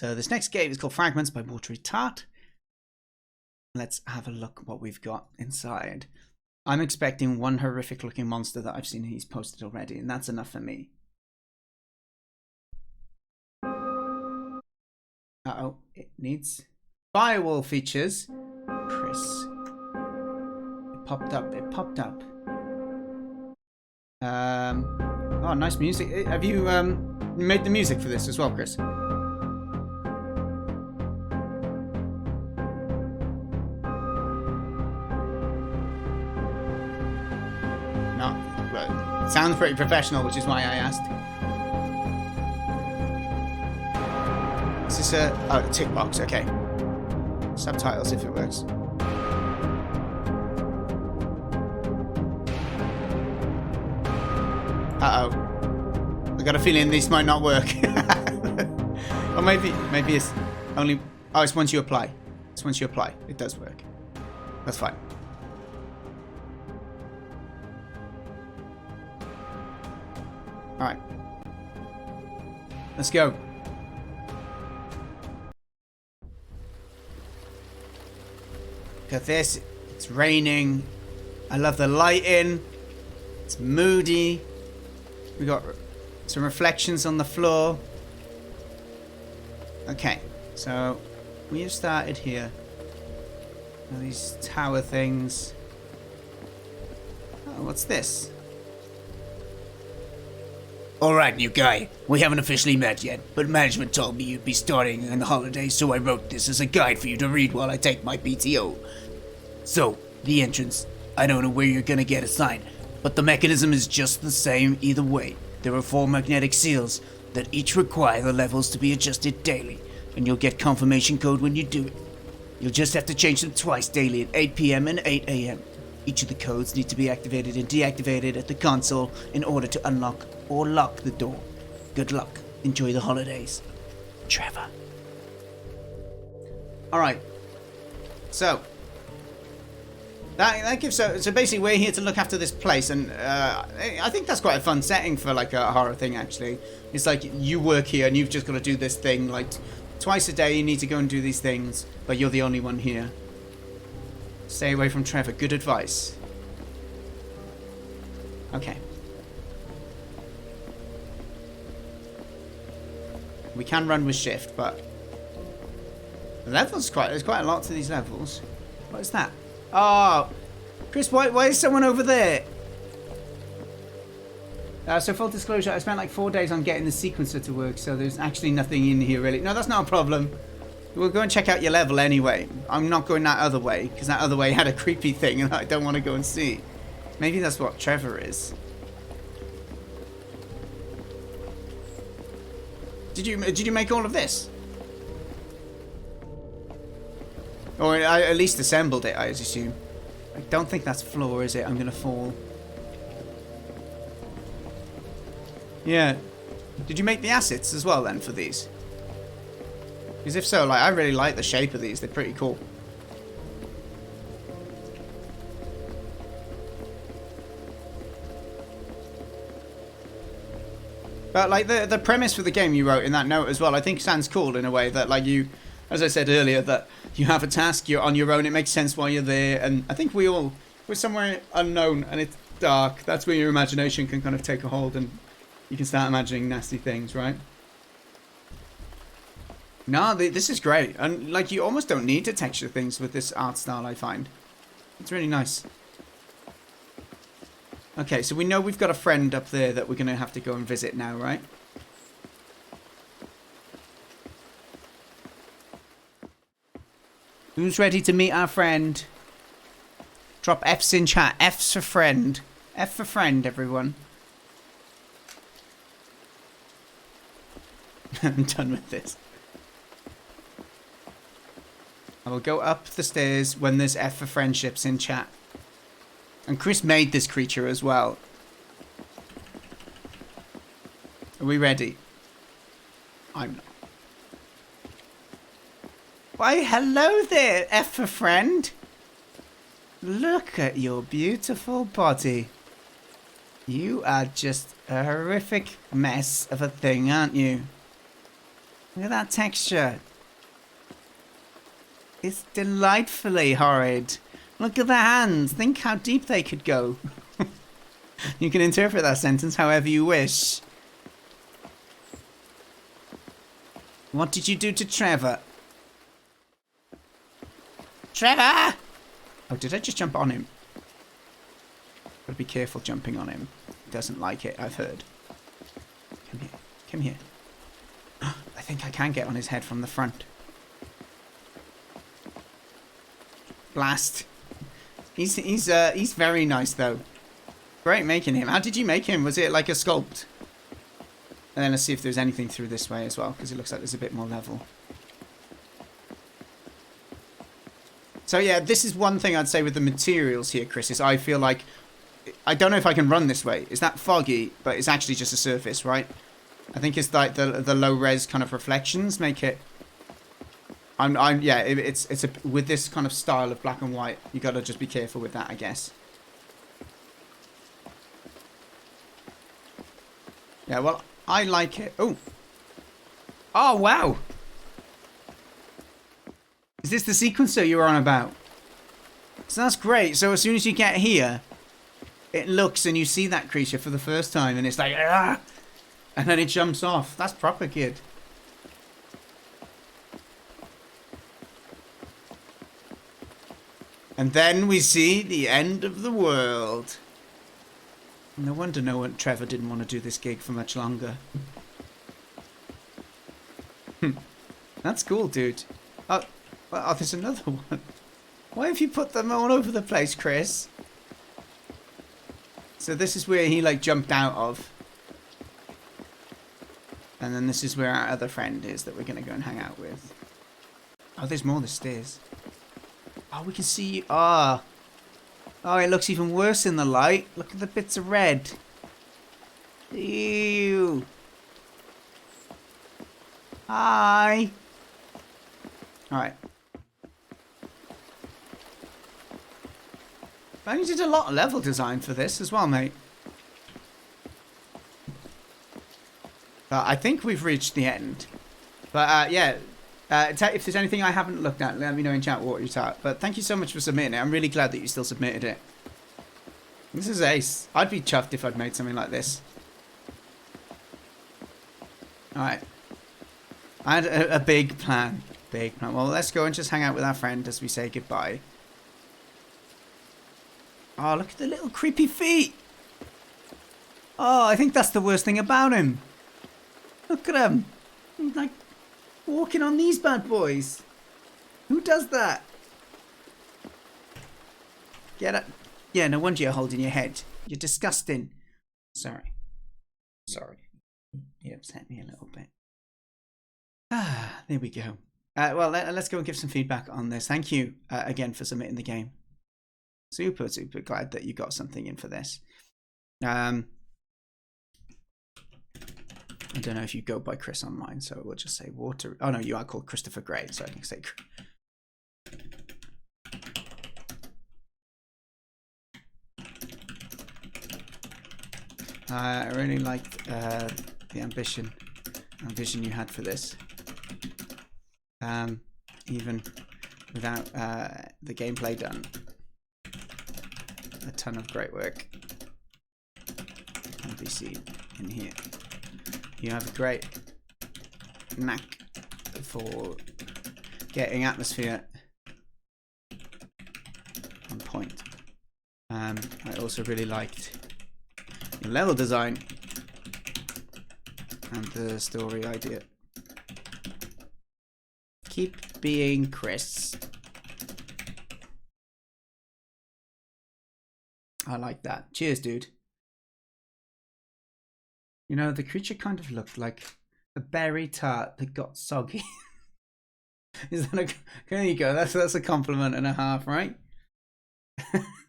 So this next game is called Fragments by Watery Tart. Let's have a look what we've got inside. I'm expecting one horrific looking monster that I've seen he's posted already, and that's enough for me. Uh-oh, it needs firewall features. Chris. It popped up. Oh, nice music. Have you made the music for this as well, Chris? No, well, it sounds pretty professional, which is why I asked. Is this a tick box? Okay. Subtitles if it works. Uh-oh. I got a feeling this might not work. Or maybe it's only... Oh, it's once you apply. It's once you apply. It does work. That's fine. Alright. Let's go. Look at this. It's raining. I love the lighting. It's moody. We got some reflections on the floor. Okay, so we have started here. Now these tower things. Oh, what's this? Alright, new guy. We haven't officially met yet, but management told me you'd be starting in the holidays, so I wrote this as a guide for you to read while I take my PTO. So, the entrance. I don't know where you're gonna get assigned, but the mechanism is just the same either way. There are 4 magnetic seals that each require the levels to be adjusted daily, and you'll get confirmation code when you do it. You'll just have to change them twice daily at 8 PM and 8 AM. Each of the codes need to be activated and deactivated at the console in order to unlock or lock the door. Good luck. Enjoy the holidays. Trevor. Alright. So that gives so basically we're here to look after this place, and I think that's quite a fun setting for like a horror thing actually. It's like you work here and you've just got to do this thing like twice a day. You need to go and do these things, but you're the only one here. Stay away from Trevor. Good advice. Okay. We can run with shift, but the levels there's quite a lot to these levels. What is that? Oh, Chris, why is someone over there? So full disclosure, I spent like 4 days on getting the sequencer to work, so there's actually nothing in here really. No, that's not a problem. We'll go and check out your level anyway. I'm not going that other way, because that other way had a creepy thing and I don't want to go and see. Maybe that's what Trevor is. Did you make all of this? Or I at least assembled it, I assume. I don't think that's floor, is it? I'm gonna fall. Yeah. Did you make the assets as well then for these? Because if so, like I really like the shape of these. They're pretty cool. But like the premise for the game you wrote in that note as well, I think sounds cool in a way that like you, as I said earlier, that you have a task, you're on your own, it makes sense why you're there, and I think we're somewhere unknown and it's dark. That's where your imagination can kind of take a hold and you can start imagining nasty things, right? No, this is great, and like you almost don't need to texture things with this art style, I find. It's really nice. Okay, so we know we've got a friend up there that we're going to have to go and visit now, right? Who's ready to meet our friend? Drop F's in chat. F's for friend. F for friend, everyone. I'm done with this. I will go up the stairs when there's F for friendships in chat. And Chris made this creature as well. Are we ready? I'm not. Why, hello there, F for friend. Look at your beautiful body. You are just a horrific mess of a thing, aren't you? Look at that texture. It's delightfully horrid. Look at the hands. Think how deep they could go. You can interpret that sentence however you wish. What did you do to Trevor? Trevor! Oh, did I just jump on him? Gotta be careful jumping on him. He doesn't like it, I've heard. Come here. Come here. I think I can get on his head from the front. Blast. He's very nice though. Great making him. How did you make him? Was it like a sculpt? And then let's see if there's anything through this way as well, because it looks like there's a bit more level. So yeah, this is one thing I'd say with the materials here, Chris, is I feel like... I don't know if I can run this way. It's that foggy, but it's actually just a surface, right? I think it's like the low-res kind of reflections make it... it's with this kind of style of black and white, you gotta just be careful with that, I guess. Yeah, well, I like it. Oh. Oh, wow. Is this the sequencer you were on about? So that's great. So as soon as you get here, it looks and you see that creature for the first time and it's like, ah! And then it jumps off. That's proper, kid. And then we see the end of the world. No wonder Trevor didn't want to do this gig for much longer. That's cool, dude. Oh, there's another one. Why have you put them all over the place, Chris? So this is where he, like, jumped out of. And then this is where our other friend is that we're going to go and hang out with. Oh, there's more. There's stairs. Oh, we can see... Oh, it looks even worse in the light. Look at the bits of red. Ew. Hi. Alright. You did a lot of level design for this as well, mate. I think we've reached the end. But, yeah. If there's anything I haven't looked at, let me know in chat what you're at. But thank you so much for submitting it. I'm really glad that you still submitted it. This is ace. I'd be chuffed if I'd made something like this. Alright. I had a big plan. Big plan. Well, let's go and just hang out with our friend as we say goodbye. Oh, look at the little creepy feet. Oh, I think that's the worst thing about him. Look at him. He's like walking on these bad boys. Who does that? Get up. Yeah, no wonder you're holding your head. You're disgusting. Sorry. Sorry. You upset me a little bit. Ah, there we go. Well, let's go and give some feedback on this. Thank you again for submitting the game. Super, super glad that you got something in for this. I don't know if you go by Chris online, so we'll just say Water. Oh no, you are called ChristophGray, so I can say. I really liked the ambition and vision you had for this. Even without the gameplay done. A ton of great work can be seen in here. You have a great knack for getting atmosphere on point. I also really liked your level design and the story idea. Keep being Chris. I like that. Cheers, dude. You know, the creature kind of looked like a berry tart that got soggy. Is that a... There you go. That's a compliment and a half, right?